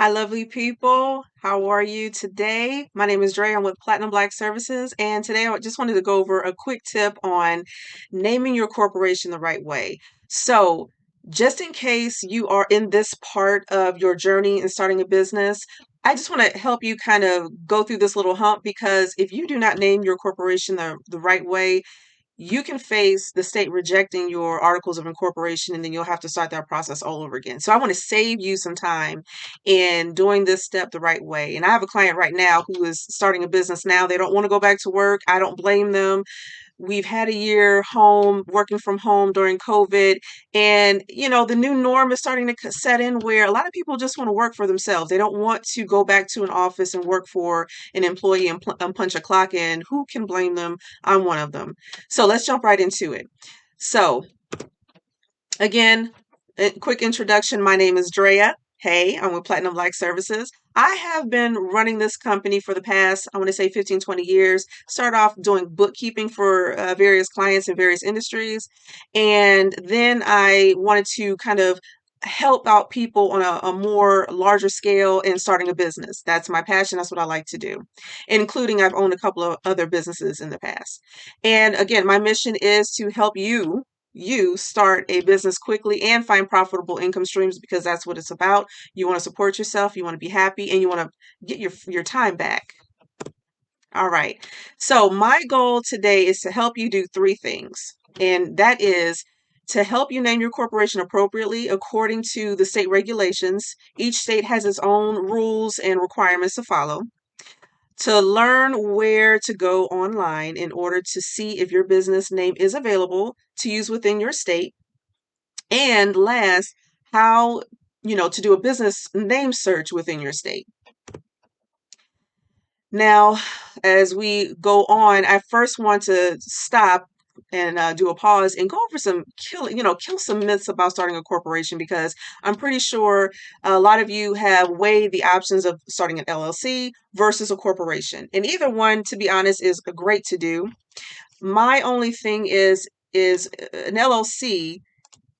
Hi, lovely people. How are you today? My name is Dreya. I'm with Platinum Black Services, and today I just wanted to go over a quick tip on naming your corporation the right way. So, just in case you are in this part of your journey in starting a business, I just want to help you kind of go through this little hump because if you do not name your corporation the right way, you can face the state rejecting your articles of incorporation and then you'll have to start that process all over again. So I want to save you some time in doing this step the right way. And I have a client right now who is starting a business now. They don't want to go back to work. I don't blame them. We've had a year home, working from home during COVID. And, the new norm is starting to set in where a lot of people just want to work for themselves. They don't want to go back to an office and work for an employee and punch a clock in. Who can blame them? I'm one of them. So let's jump right into it. So, again, a quick introduction. My name is Dreya. Hey, I'm with Platinum Black Services. I have been running this company for the past, I want to say 15, 20 years. Started off doing bookkeeping for various clients in various industries. And then I wanted to kind of help out people on a more larger scale in starting a business. That's my passion. That's what I like to do, including I've owned a couple of other businesses in the past. And again, my mission is to help you start a business quickly and find profitable income streams because that's what it's about. You want to support yourself, you want to be happy, and you want to get your time back. All right. So my goal today is to help you do three things. And that is to help you name your corporation appropriately according to the state regulations. Each state has its own rules and requirements to follow. To learn where to go online in order to see if your business name is available to use within your state. And last, how, to do a business name search within your state. Now, as we go on, I first want to stop and do a pause and go over kill some myths about starting a corporation because I'm pretty sure a lot of you have weighed the options of starting an LLC versus a corporation. And either one, to be honest, is great to do. My only thing is an LLC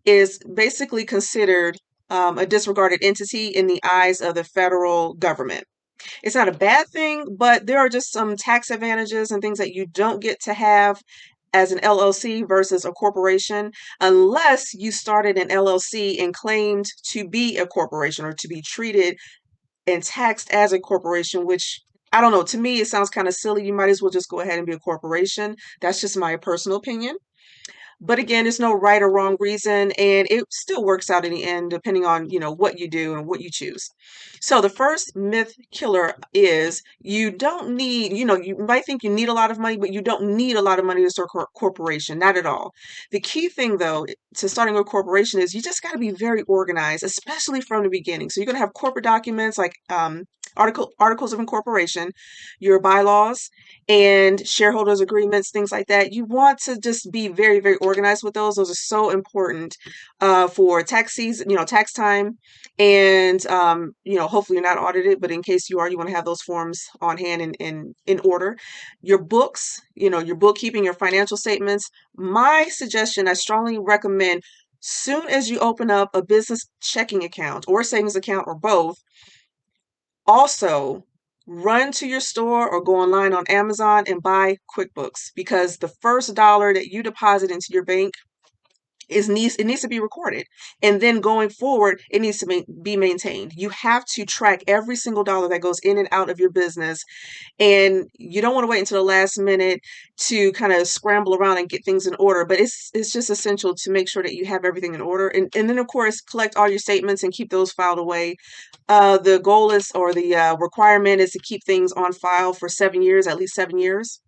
is basically considered a disregarded entity in the eyes of the federal government. It's not a bad thing, but there are just some tax advantages and things that you don't get to have as an LLC versus a corporation unless you started an LLC and claimed to be a corporation or to be treated and taxed as a corporation, which I don't know. To me, it sounds kind of silly. You might as well just go ahead and be a corporation. That's just my personal opinion. But again, there's no right or wrong reason, and it still works out in the end, depending on, what you do and what you choose. So the first myth killer is you don't need, you might think you need a lot of money, but you don't need a lot of money to start a corporation. Not at all. The key thing, though, to starting a corporation is you just got to be very organized, especially from the beginning. So you're going to have corporate documents like articles of incorporation, your bylaws, and shareholders agreements, things like that. You want to just be very, very organized with those. Those are so important for tax season, tax time. And, hopefully you're not audited, but in case you are, you want to have those forms on hand and in order. Your books, your bookkeeping, your financial statements. My suggestion, I strongly recommend soon as you open up a business checking account or savings account or both, also run to your store or go online on Amazon and buy QuickBooks because the first dollar that you deposit into your bank it needs to be recorded, and then going forward it needs to be maintained. You have to track every single dollar that goes in and out of your business, and you don't want to wait until the last minute to kind of scramble around and get things in order, but it's just essential to make sure that you have everything in order, and then of course collect all your statements and keep those filed away. The goal is, or the requirement is to keep things on file for 7 years, at least 7 years.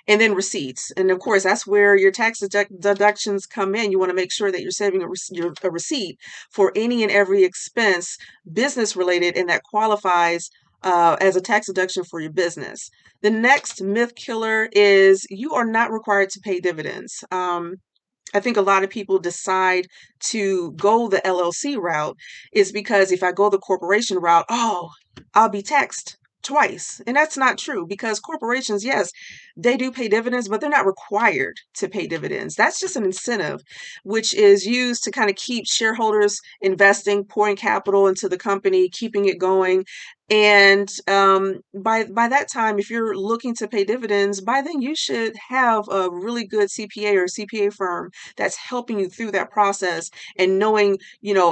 And then receipts. And of course, that's where your tax deductions come in. You want to make sure that you're saving a receipt for any and every expense business related and that qualifies as a tax deduction for your business. The next myth killer is you are not required to pay dividends. I think a lot of people decide to go the LLC route is because if I go the corporation route, oh, I'll be taxed twice. And that's not true because corporations, yes, they do pay dividends, but they're not required to pay dividends. That's just an incentive, which is used to kind of keep shareholders investing, pouring capital into the company, keeping it going. And by that time, if you're looking to pay dividends, by then you should have a really good CPA or CPA firm that's helping you through that process and knowing,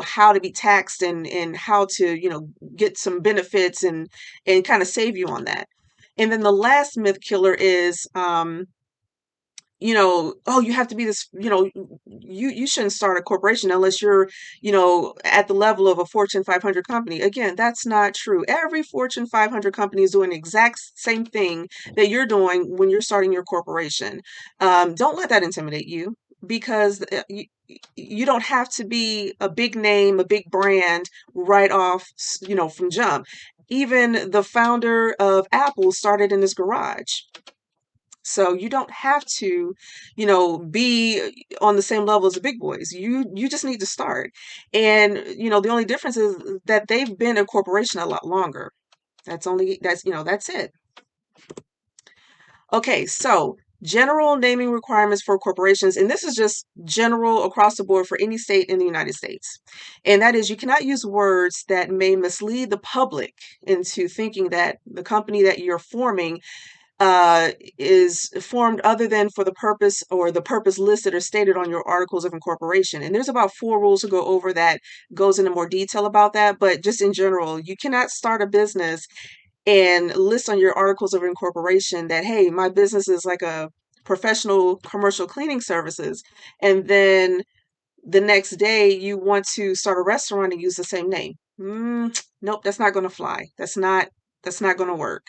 how to be taxed and how to, get some benefits and kind of save you on that. And then the last myth killer is, oh, you have to be this, you shouldn't start a corporation unless you're, at the level of a Fortune 500 company. Again, that's not true. Every Fortune 500 company is doing the exact same thing that you're doing when you're starting your corporation. Don't let that intimidate you because you don't have to be a big name, a big brand right off, from jump. Even the founder of Apple started in his garage. So you don't have to, be on the same level as the big boys. You just need to start. And, the only difference is that they've been a corporation a lot longer. That's it. Okay, so general naming requirements for corporations, and this is just general across the board for any state in the United States. And that is you cannot use words that may mislead the public into thinking that the company that you're forming is formed other than for the purpose or the purpose listed or stated on your articles of incorporation. And there's about 4 rules to go over that goes into more detail about that. But just in general, you cannot start a business and list on your articles of incorporation that, hey, my business is like a professional commercial cleaning services. And then the next day you want to start a restaurant and use the same name. Nope, that's not going to fly. That's not going to work.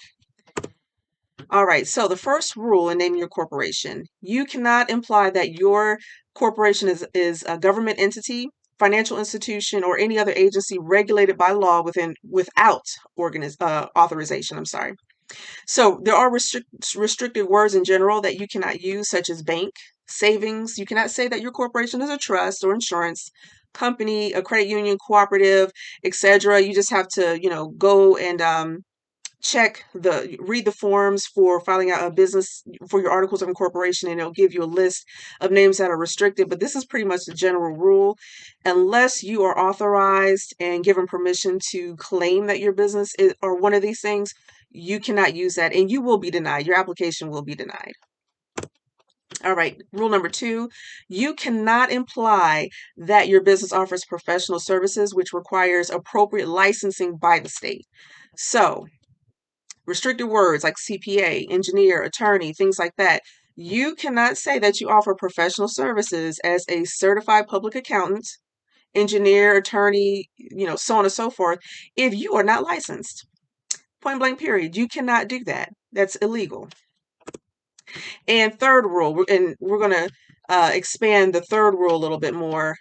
All right, so the first rule in naming your corporation, you cannot imply that your corporation is a government entity, financial institution, or any other agency regulated by law without authorization. I'm sorry. So there are restricted words in general that you cannot use, such as bank, savings. You cannot say that your corporation is a trust or insurance company, a credit union, cooperative, etc. You just have to, go and read the forms for filing out a business for your articles of incorporation, and it'll give you a list of names that are restricted. But this is pretty much the general rule. Unless you are authorized and given permission to claim that your business is or one of these things, you cannot use that and you will be denied. Your application will be denied. All right, rule number 2, you cannot imply that your business offers professional services, which requires appropriate licensing by the state. So restricted words like CPA, engineer, attorney, things like that. You cannot say that you offer professional services as a certified public accountant, engineer, attorney, so on and so forth, if you are not licensed. Point blank, period. You cannot do that. That's illegal. And third rule, and we're going to expand the third rule a little bit more,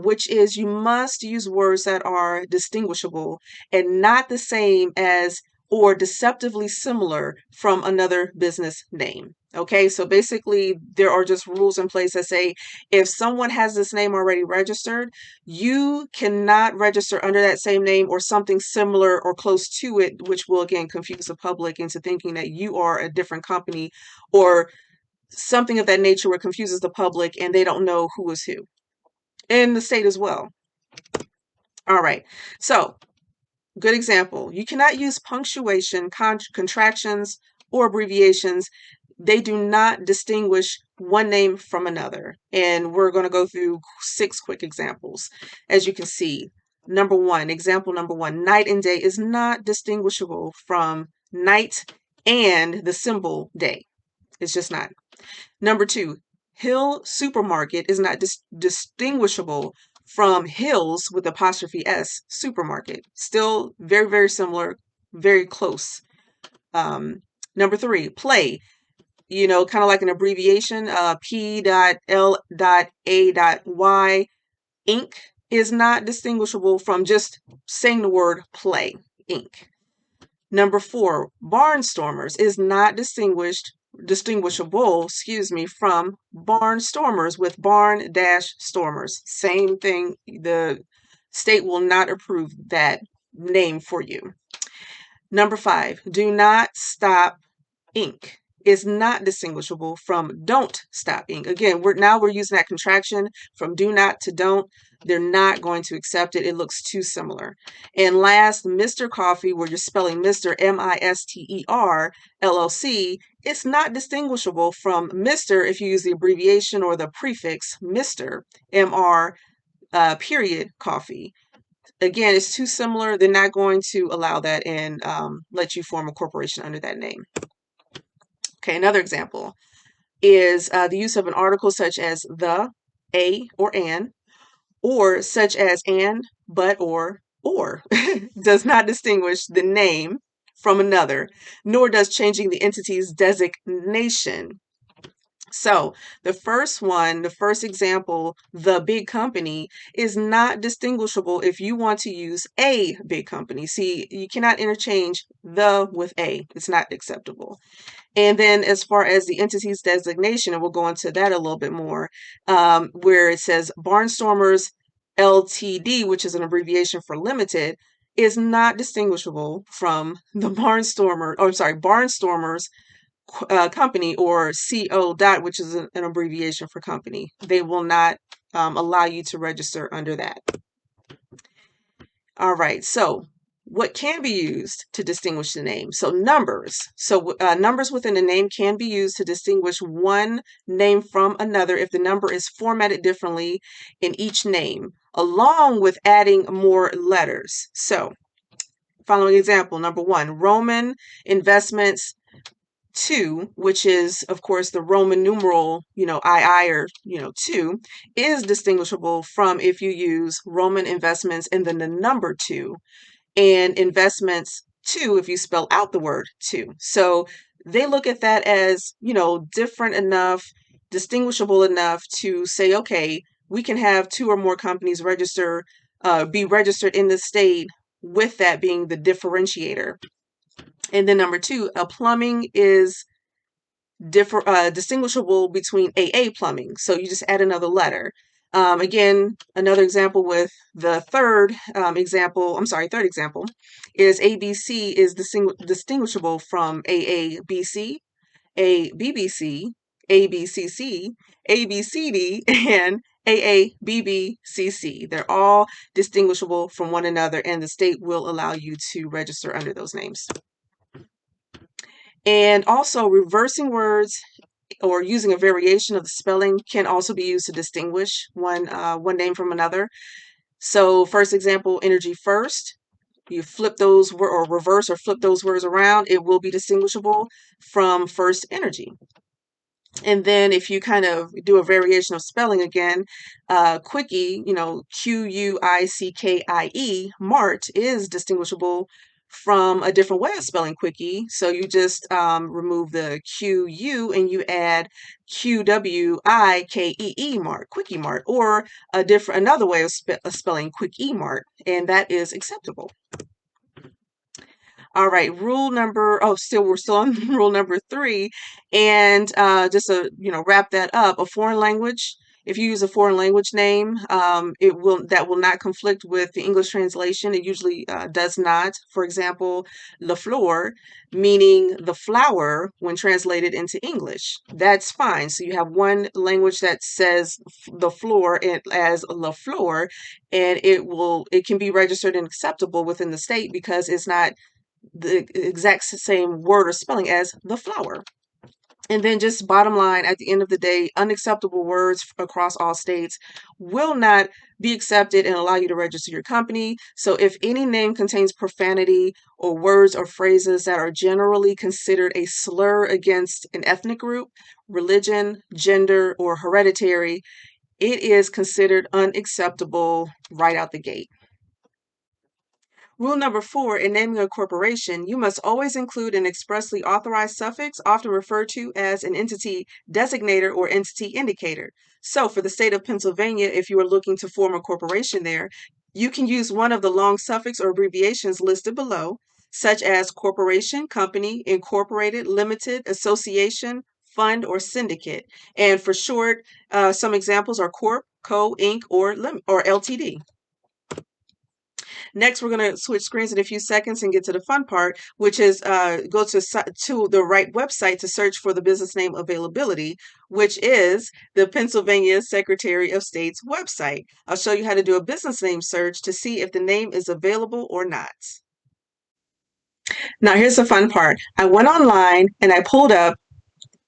which is you must use words that are distinguishable and not the same as or deceptively similar from another business name. Okay, so basically there are just rules in place that say if someone has this name already registered, you cannot register under that same name or something similar or close to it, which will again confuse the public into thinking that you are a different company or something of that nature where it confuses the public and they don't know who is who. In the state as well. All right, so good example. You cannot use punctuation, contractions, or abbreviations. They do not distinguish one name from another. And we're going to go through 6 quick examples. As you can see, example number 1, night and day is not distinguishable from night and the symbol day. It's just not. Number 2, Hill Supermarket is not distinguishable from Hills with apostrophe S supermarket. Still very, very similar, very close. Number 3, play, kind of like an abbreviation, P.L.A.Y. Inc. is not distinguishable from just saying the word play, Inc. Number 4, barnstormers is not distinguishable, from barnstormers with barn-stormers. Same thing. The state will not approve that name for you. Number 5, do not stop ink is not distinguishable from don't stop ink. Again, we're using that contraction from do not to don't. They're not going to accept it. It looks too similar. And last, Mr. Coffee, where you're spelling Mr. Mister LLC, it's not distinguishable from Mr. if you use the abbreviation or the prefix Mr. Mr. Period coffee. Again, it's too similar. They're not going to allow that and let you form a corporation under that name. Okay, another example is the use of an article such as the, a, or an, or such as and, but, or does not distinguish the name from another, nor does changing the entity's designation. So the first one, the first example, the big company, is not distinguishable if you want to use a big company. See, you cannot interchange the with a. It's not acceptable. And then as far as the entity's designation, and we'll go into that a little bit more, where it says Barnstormers LTD, which is an abbreviation for limited, is not distinguishable from the Barnstormers company, or CO dot, which is an abbreviation for company. They will not allow you to register under that. All right, so what can be used to distinguish the name? So numbers. So numbers within a name can be used to distinguish one name from another if the number is formatted differently in each name, along with adding more letters. So following example, number 1, Roman Investments 2, which is of course the Roman numeral, II, or 2, is distinguishable from if you use Roman investments and then the number 2, and investments 2 if you spell out the word 2. So they look at that as, different enough, distinguishable enough to say, okay, we can have 2 or more companies be registered in the state, with that being the differentiator. And then number 2, a plumbing is distinguishable between AA plumbing. So you just add another letter. Again, another example with the third example is ABC is distinguishable from AABC, ABBC, ABCC, ABCD, and AABBCC. They're all distinguishable from one another, and the state will allow you to register under those names. And also, reversing words or using a variation of the spelling can also be used to distinguish one name from another. So first example, energy first. You flip those or reverse or flip those words around, it will be distinguishable from first energy. And then if you kind of do a variation of spelling again, quickie, Quickie, Mart, is distinguishable from a different way of spelling quickie. So you just remove the QU and you add QWIKEE Mart, Quickie Mart, or another way of spelling Quickie Mart, and that is acceptable. All right, we're still on rule number 3, and just to wrap that up, a foreign language. If you use a foreign language name, that will not conflict with the English translation. It usually does not. For example, la flor, meaning the flower, when translated into English, that's fine. So you have one language that says the floor as la flor, and it can be registered and acceptable within the state because it's not the exact same word or spelling as the flower. And then just bottom line, at the end of the day, unacceptable words across all states will not be accepted and allow you to register your company. So if any name contains profanity or words or phrases that are generally considered a slur against an ethnic group, religion, gender, or hereditary, it is considered unacceptable right out the gate. Rule number 4, in naming a corporation, you must always include an expressly authorized suffix, often referred to as an entity designator or entity indicator. So for the state of Pennsylvania, if you are looking to form a corporation there, you can use one of the long suffix or abbreviations listed below, such as corporation, company, incorporated, limited, association, fund, or syndicate. And for short, some examples are Corp, Co, Inc., or Ltd. Next, we're going to switch screens in a few seconds and get to the fun part, which is go to the right website to search for the business name availability, which is the Pennsylvania Secretary of State's website. I'll show you how to do a business name search to see if the name is available or not. Now, here's the fun part. I went online and I pulled up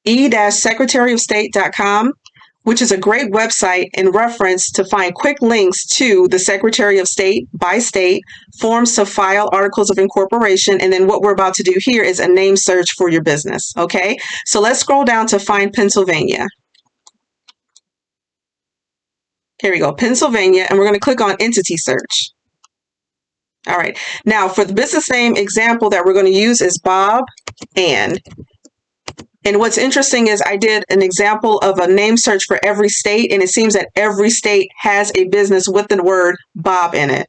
e-secretaryofstate.com, which is a great website and reference to find quick links to the Secretary of State by state, forms to file articles of incorporation, and then what we're about to do here is a name search for your business, okay? So let's scroll down to find Pennsylvania. Here we go, Pennsylvania, and we're going to click on Entity Search. All right, now for the business name example that we're going to use is Bob Ann. And what's interesting is I did an example of a name search for every state, and it seems that every state has a business with the word Bob in it.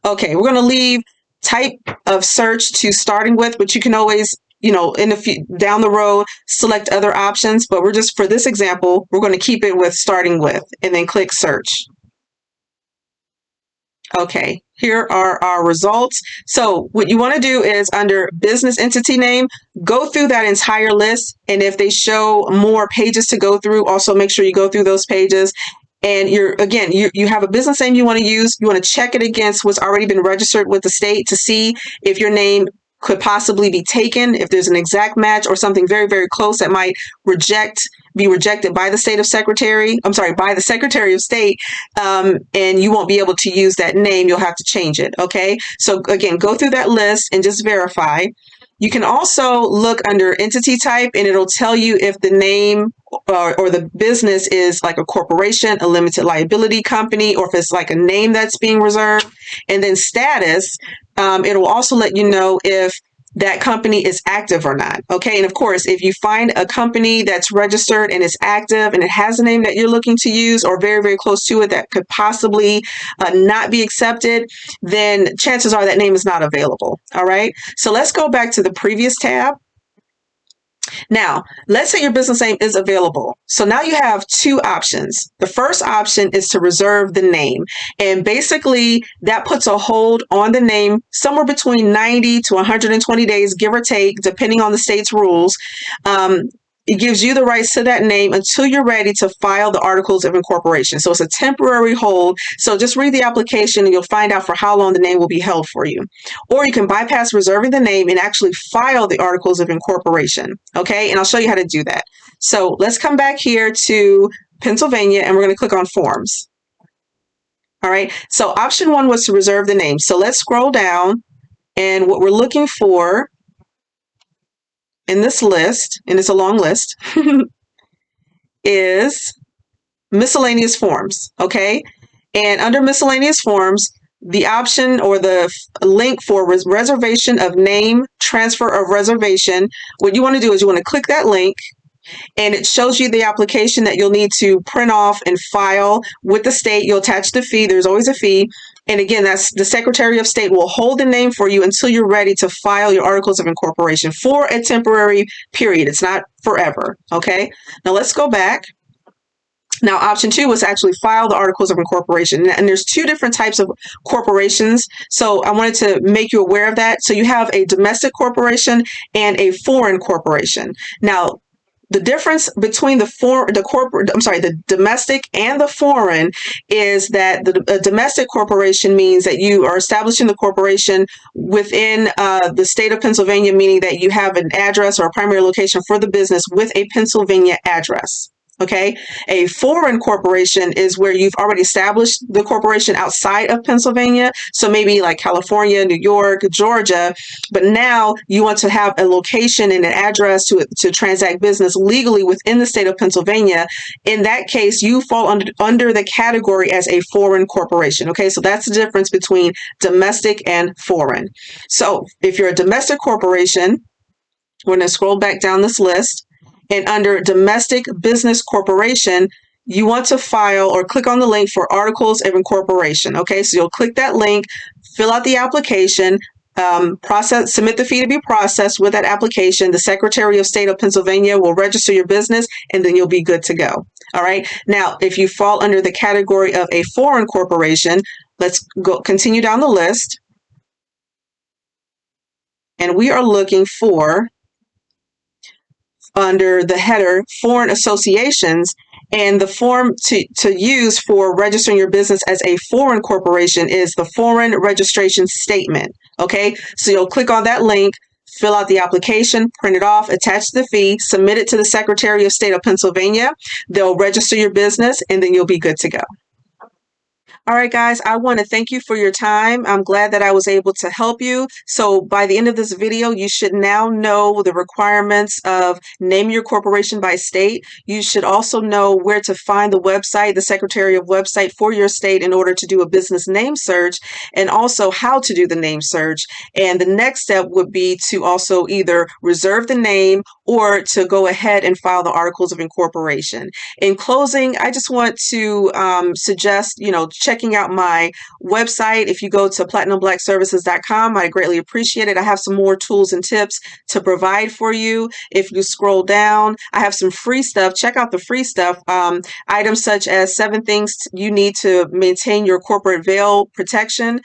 Okay, we're going to leave type of search to starting with, but you can always, in a few down the road, select other options. But we're just, for this example, we're going to keep it with starting with and then click search. Okay, here are our results. So what you want to do is under business entity name, go through that entire list. And if they show more pages to go through, also make sure you go through those pages. And you have a business name you want to use. You want to check it against what's already been registered with the state to see if your name could possibly be taken, if there's an exact match or something very, very close that might be rejected by the by the Secretary of State, and you won't be able to use that name. You'll have to change it. Okay. So again, go through that list and just verify. You can also look under entity type and it'll tell you if the name or the business is like a corporation, a limited liability company, or if it's like a name that's being reserved. And then status, it'll also let you know if that company is active or not. Okay. And of course, if you find a company that's registered and is active and it has a name that you're looking to use or very, very close to it that could possibly not be accepted, then chances are that name is not available. All right. So let's go back to the previous tab. Now, let's say your business name is available. So now you have two options. The first option is to reserve the name. And basically that puts a hold on the name somewhere between 90 to 120 days, give or take, depending on the state's rules. It gives you the rights to that name until you're ready to file the articles of incorporation. So it's a temporary hold. So just read the application and you'll find out for how long the name will be held for you. Or you can bypass reserving the name and actually file the articles of incorporation. Okay, and I'll show you how to do that. So let's come back here to Pennsylvania and we're going to click on forms. All right, so option one was to reserve the name. So let's scroll down, and what we're looking for in this list, and it's a long list, is miscellaneous forms, okay? And under miscellaneous forms, the option or the link for reservation of name, transfer of reservation, what you want to do is you want to click that link, and it shows you the application that you'll need to print off and file with the state. You'll attach the fee. There's always a fee. And again, that's the Secretary of State will hold the name for you until you're ready to file your articles of incorporation for a temporary period. It's not forever. Okay. Now let's go back. Now, option two was to actually file the articles of incorporation. And there's two different types of corporations. So I wanted to make you aware of that. So you have a domestic corporation and a foreign corporation. Now, the difference between the domestic and the foreign is that the domestic corporation means that you are establishing the corporation within the state of Pennsylvania, meaning that you have an address or a primary location for the business with a Pennsylvania address. Okay, a foreign corporation is where you've already established the corporation outside of Pennsylvania. So maybe like California, New York, Georgia, but now you want to have a location and an address to transact business legally within the state of Pennsylvania. In that case, you fall under the category as a foreign corporation. Okay, so that's the difference between domestic and foreign. So if you're a domestic corporation, we're going to scroll back down this list. And under domestic business corporation, you want to file or click on the link for articles of incorporation. Okay, so you'll click that link, fill out the application, submit the fee to be processed with that application. The Secretary of State of Pennsylvania will register your business and then you'll be good to go. All right. Now, if you fall under the category of a foreign corporation, let's continue down the list. and we are looking for, under the header, foreign associations, and the form to use for registering your business as a foreign corporation is the foreign registration statement. Okay, so you'll click on that link, fill out the application, print it off, attach the fee, submit it to the Secretary of State of Pennsylvania. They'll register your business, and then you'll be good to go. All right, guys, I want to thank you for your time. I'm glad that I was able to help you. So by the end of this video, you should now know the requirements of naming your corporation by state. You should also know where to find the website, the Secretary of website for your state in order to do a business name search, and also how to do the name search. And the next step would be to also either reserve the name or to go ahead and file the articles of incorporation. In closing, I just want to suggest, checking out my website. If you go to platinumblackservices.com, I greatly appreciate it. I have some more tools and tips to provide for you. If you scroll down, I have some free stuff. Check out the free stuff. Items such as 7 things you need to maintain your corporate veil protection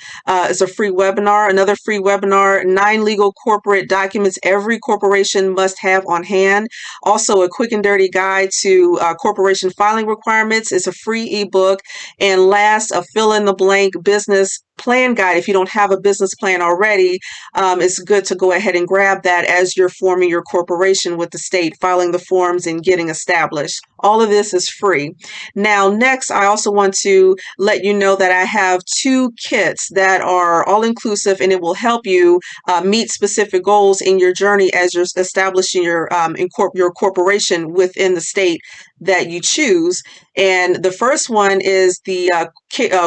is a free webinar. Another free webinar, 9 legal corporate documents every corporation must have on hand. Also, a quick and dirty guide to corporation filing requirements is a free ebook. And last, a fill-in-the-blank business plan guide. If you don't have a business plan already, it's good to go ahead and grab that as you're forming your corporation with the state, filing the forms and getting established. All of this is free. Now, next, I also want to let you know that I have 2 kits that are all-inclusive, and it will help you meet specific goals in your journey as you're establishing your corporation within the state that you choose. And the first one is the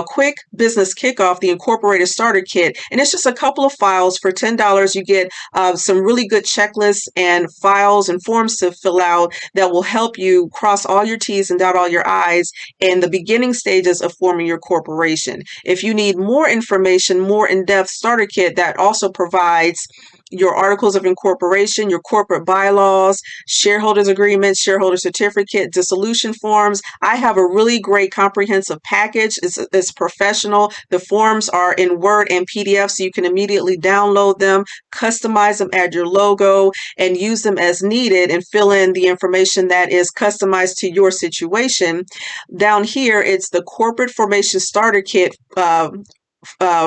quick business kickoff, the Incorporator starter kit. And it's just a couple of files for $10. You get some really good checklists and files and forms to fill out that will help you cross all your T's and dot all your I's in the beginning stages of forming your corporation. If you need more information, more in-depth starter kit that also provides your articles of incorporation, your corporate bylaws, shareholders agreements, shareholder certificate, dissolution forms. I have a really great comprehensive package. It's professional. The forms are in Word and PDF, so you can immediately download them, customize them, add your logo, and use them as needed and fill in the information that is customized to your situation. Down here, it's the Corporate Formation Starter Kit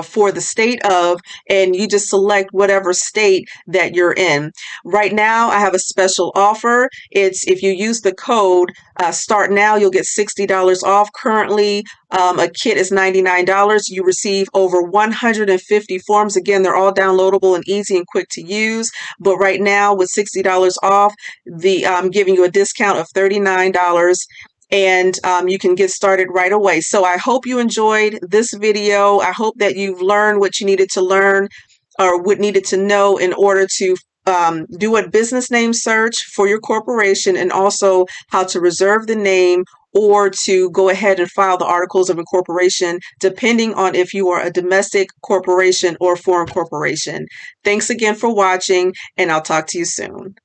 for the state of, and you just select whatever state that you're in. Right now, I have a special offer. It's if you use the code START NOW, you'll get $60 off. Currently, a kit is $99. You receive over 150 forms. Again, they're all downloadable and easy and quick to use. But right now, with $60 off, I'm giving you a discount of $39. And you can get started right away. So I hope you enjoyed this video. I hope that you've learned what you needed to learn or what needed to know in order to do a business name search for your corporation, and also how to reserve the name or to go ahead and file the articles of incorporation, depending on if you are a domestic corporation or foreign corporation. Thanks again for watching, and I'll talk to you soon.